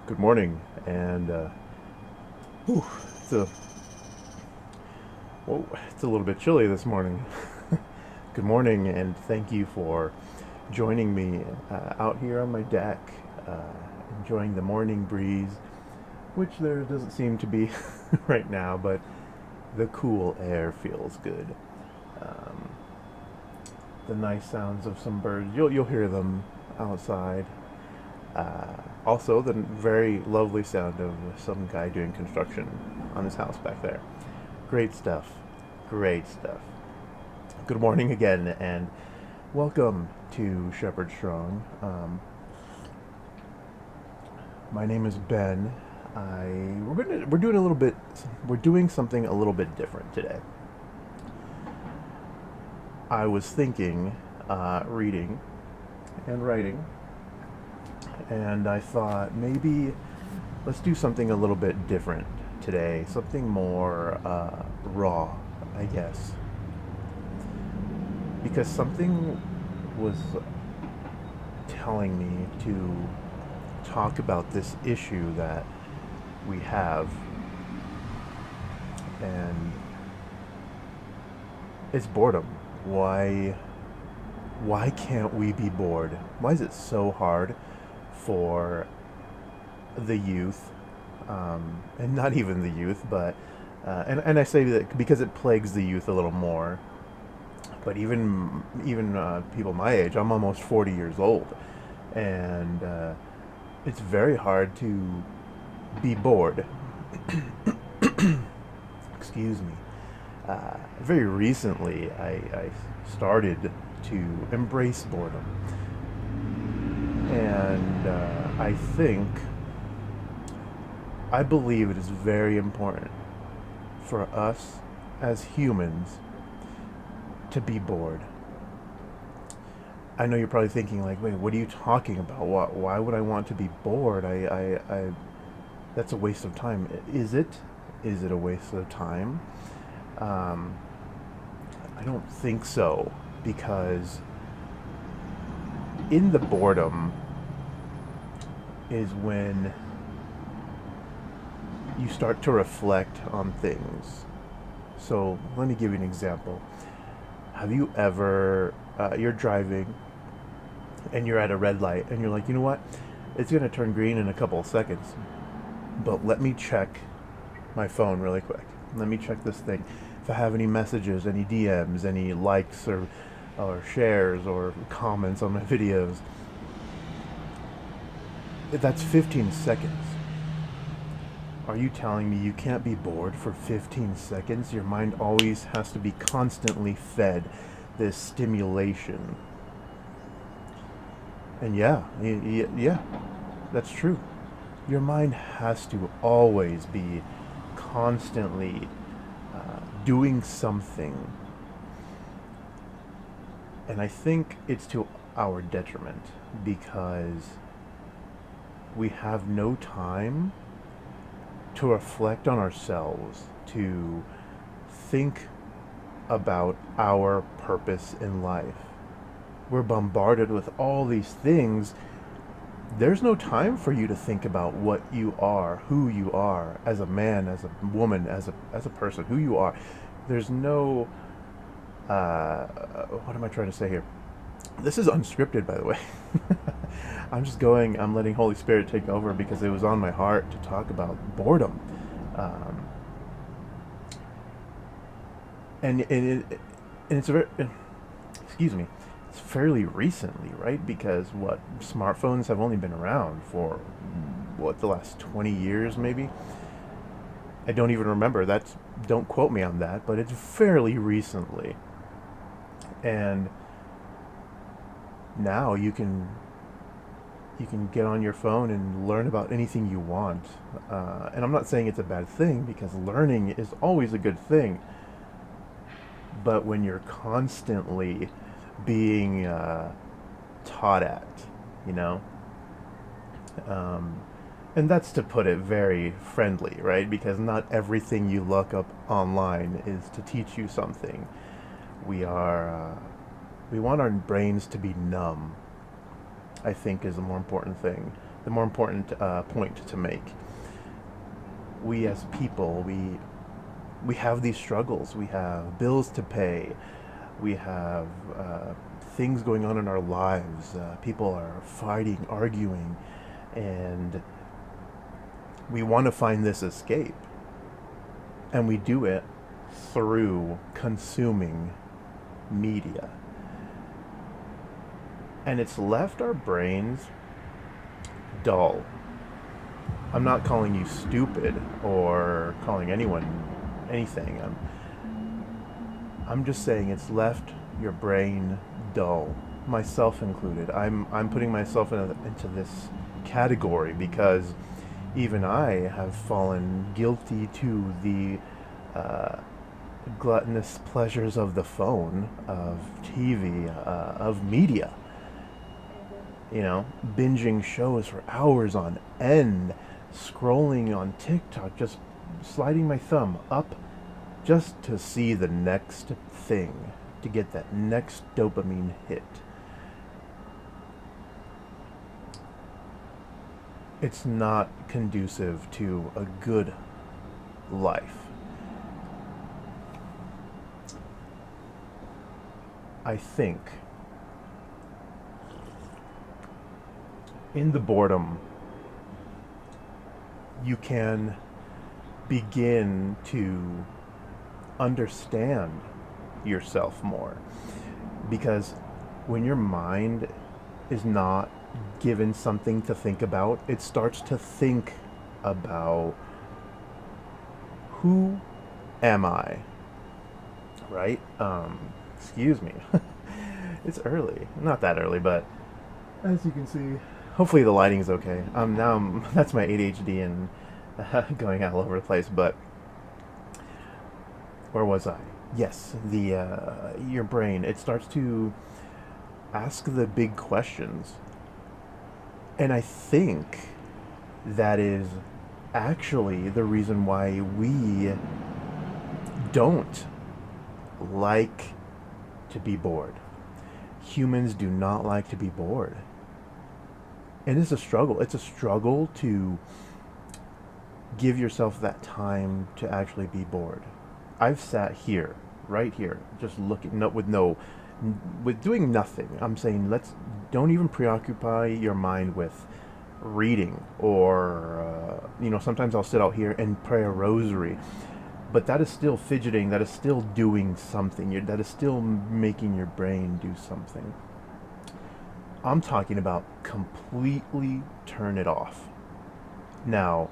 Good morning, and whew, it's a it's a little bit chilly this morning. Good morning, and thank you for joining me out here on my deck, uh, enjoying the morning breeze, which there doesn't seem to be right now, but the cool air feels good. Um, the nice sounds of some birds, you'll hear them outside. Also, the very lovely sound of some guy doing construction on his house back there. Great stuff. Great stuff. Good morning again, and welcome to Shepherd Strong. My name is Ben. We're doing something a little bit different today. I was thinking, reading and writing, and I thought maybe let's do something a little bit different today, something more raw, I guess, because something was telling me to talk about this issue that we have, and it's boredom. Why can't we be bored? Why is it so hard for the youth, and not even the youth, but and I say that because it plagues the youth a little more. But even people my age, I'm almost 40 years old, and it's very hard to be bored. Excuse me. Very recently, I started to embrace boredom, and I believe it is very important for us as humans to be bored. I know you're probably thinking, like, wait, what are you talking about? Why would I want to be bored? That's a waste of time. Is it? Is it a waste of time? Um, I don't think so, because in the boredom is when you start to reflect on things. So let me give you an example. Have you ever, you're driving and you're at a red light and you're like, you know what? It's going to turn green in a couple of seconds, but let me check my phone really quick. Let me check this thing. If I have any messages, any DMs, any likes or shares or comments on my videos, that's 15 seconds. Are you telling me you can't be bored for 15 seconds? Your mind always has to be constantly fed this stimulation. And yeah, that's true. Your mind has to always be constantly doing something. And I think it's to our detriment, because we have no time to reflect on ourselves, to think about our purpose in life. We're bombarded with all these things. There's no time for you to think about what you are, who you are, as a man, as a woman, as a person, who you are. There's no, what am I trying to say here? This is unscripted, by the way. I'm letting Holy Spirit take over, because it was on my heart to talk about boredom. Um, and it's a very, excuse me, it's fairly recently, right? Because what, smartphones have only been around for what, the last 20 years maybe? I don't even remember. Don't quote me on that, but it's fairly recently. And now you can get on your phone and learn about anything you want. And I'm not saying it's a bad thing, because learning is always a good thing. But when you're constantly being taught at, you know, um, and that's to put it very friendly, right? Because not everything you look up online is to teach you something. We are, we want our brains to be numb, I think, is a more important thing. the more important point to make. We as people, we have these struggles. We have bills to pay. We have things going on in our lives. People are fighting, arguing, and we want to find this escape. And we do it through consuming media. And it's left our brains dull. I'm not calling you stupid or calling anyone anything. I'm just saying it's left your brain dull, myself included. I'm putting myself into this category because even I have fallen guilty to the gluttonous pleasures of the phone, of TV, of media. You know, binging shows for hours on end, scrolling on TikTok, just sliding my thumb up just to see the next thing, to get that next dopamine hit. It's not conducive to a good life. I think in the boredom, you can begin to understand yourself more. Because when your mind is not given something to think about, it starts to think about, who am I? Right? Excuse me. It's early. Not that early, but as you can see, hopefully the lighting's okay. That's my ADHD and going all over the place. But where was I? Yes, the your brain. It starts to ask the big questions, and I think that is actually the reason why we don't like to be bored. Humans do not like to be bored. And it's a struggle. It's a struggle to give yourself that time to actually be bored. I've sat here, right here, just looking, with doing nothing. I'm saying don't even preoccupy your mind with reading or, sometimes I'll sit out here and pray a rosary. But that is still fidgeting, that is still doing something, that is still making your brain do something. I'm talking about completely turn it off. Now,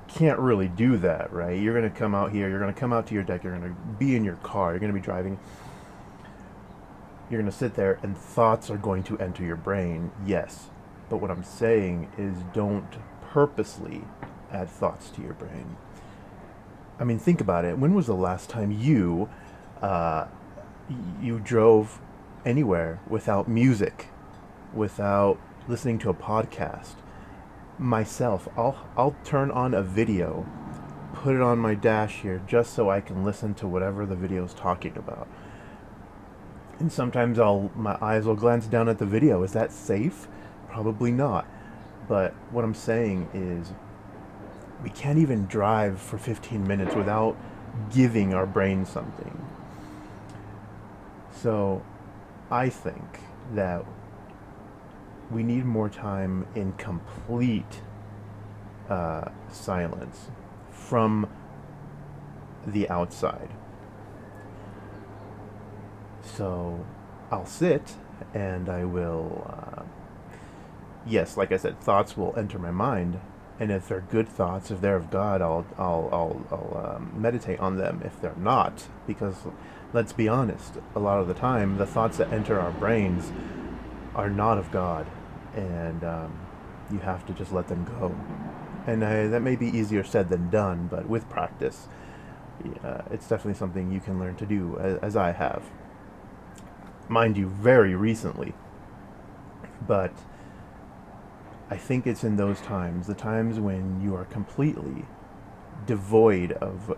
can't really do that, right? You're going to come out here, you're going to come out to your deck, you're going to be in your car, you're going to be driving. You're going to sit there and thoughts are going to enter your brain, yes. But what I'm saying is don't purposely add thoughts to your brain. I mean, think about it. When was the last time you drove anywhere without music, without listening to a podcast? Myself, I'll turn on a video, put it on my dash here, just so I can listen to whatever the video's talking about. And sometimes my eyes will glance down at the video. Is that safe? Probably not. But what I'm saying is, we can't even drive for 15 minutes without giving our brain something. So I think that we need more time in complete silence from the outside. So I'll sit and I will, yes, like I said, thoughts will enter my mind. And if they're good thoughts, if they're of God, I'll meditate on them. If they're not, because let's be honest, a lot of the time the thoughts that enter our brains are not of God, and you have to just let them go. And that may be easier said than done, but with practice, it's definitely something you can learn to do, as I have. Mind you, very recently, but I think it's in those times, the times when you are completely devoid of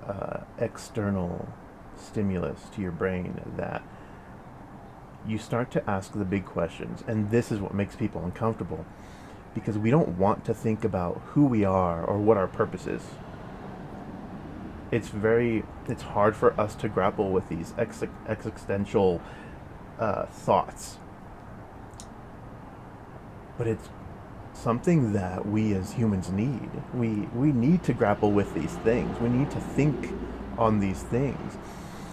external stimulus to your brain, that you start to ask the big questions. And this is what makes people uncomfortable. because we don't want to think about who we are or what our purpose is. It's hard for us to grapple with these existential thoughts, but it's something that we as humans need. We need to grapple with these things. We need to think on these things.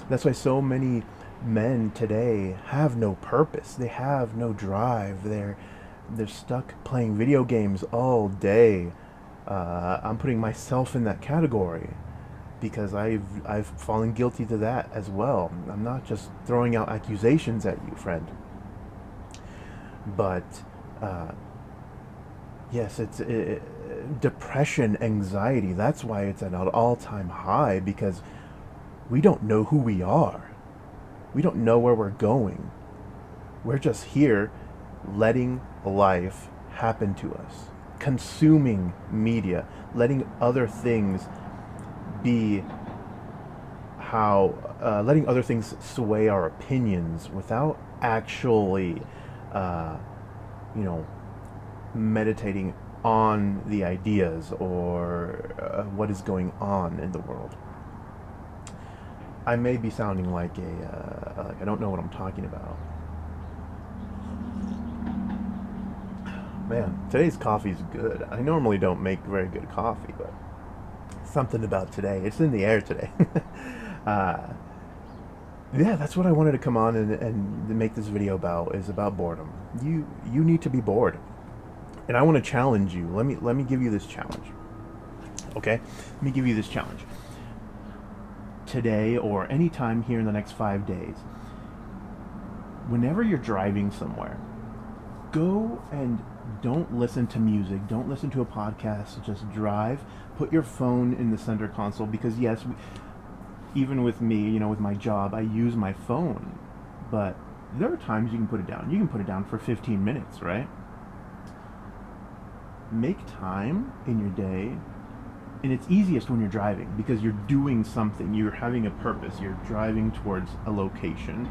That's why so many men today have no purpose. They have no drive. They're stuck playing video games all day. I'm putting myself in that category because I've fallen guilty to that as well. I'm not just throwing out accusations at you, friend. But yes, it's depression, anxiety. That's why it's at an all-time high, because we don't know who we are. We don't know where we're going. We're just here letting life happen to us, consuming media, letting other things be letting other things sway our opinions without actually, meditating on the ideas or what is going on in the world. I may be sounding like I don't know what I'm talking about. Man, today's coffee's good. I normally don't make very good coffee, but something about today. It's in the air today. Yeah, that's what I wanted to come on and make this video about, is about boredom. You need to be bored. And I want to challenge you. Let me give you this challenge. Okay? Let me give you this challenge. Today or any time here in the next 5 days, whenever you're driving somewhere, go and don't listen to music, don't listen to a podcast, just drive. Put your phone in the center console, because yes, even with me, with my job, I use my phone, but there are times you can put it down. You can put it down for 15 minutes, right? Make time in your day. And it's easiest when you're driving, because you're doing something, you're having a purpose, you're driving towards a location.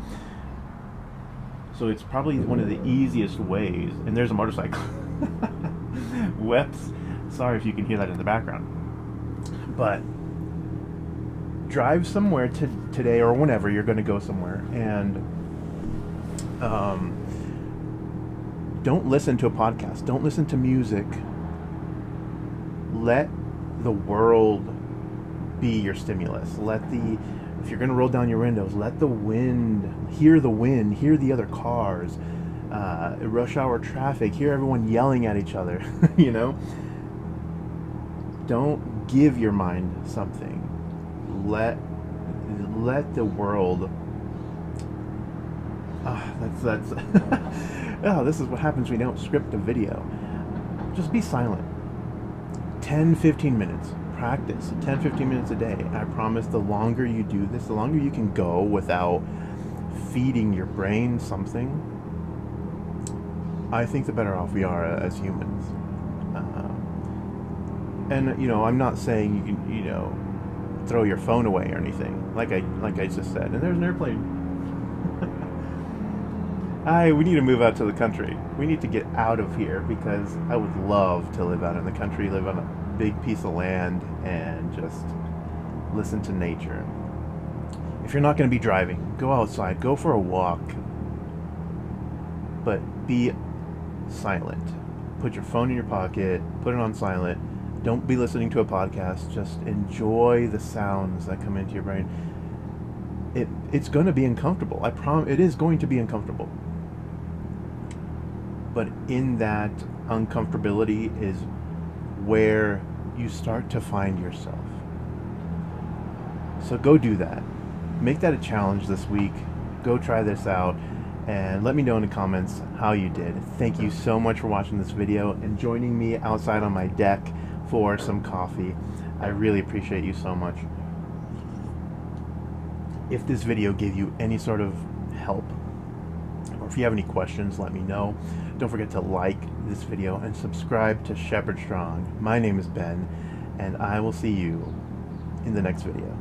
So it's probably one of the easiest ways. And there's a motorcycle. Whoops. Sorry if you can hear that in the background. But drive somewhere today or whenever you're going to go somewhere, and don't listen to a podcast. Don't listen to music. Let the world be your stimulus. If you're going to roll down your windows, let the wind, hear the other cars, rush hour traffic, hear everyone yelling at each other. Don't give your mind something. Let the world. That's this is what happens when you don't script a video. Just be silent. 10-15 minutes. Practice 10-15 minutes a day. I promise, the longer you do this, the longer you can go without feeding your brain something, I think the better off we are as humans. And I'm not saying you can throw your phone away or anything, like I just said. And there's an airplane. We need to move out to the country. We need to get out of here, because I would love to live out in the country, live on a big piece of land, and just listen to nature. If you're not going to be driving, go outside, go for a walk, but be silent. Put your phone in your pocket, put it on silent. Don't be listening to a podcast. Just enjoy the sounds that come into your brain. It's going to be uncomfortable. I promise. It is going to be uncomfortable. But in that uncomfortability is where you start to find yourself. So go do that. Make that a challenge this week. Go try this out, and let me know in the comments how you did. Thank you so much for watching this video and joining me outside on my deck for some coffee. I really appreciate you so much. If this video gave you any sort of help, or if you have any questions, let me know. Don't forget to like this video and subscribe to Shepherd Strong. My name is Ben, and I will see you in the next video.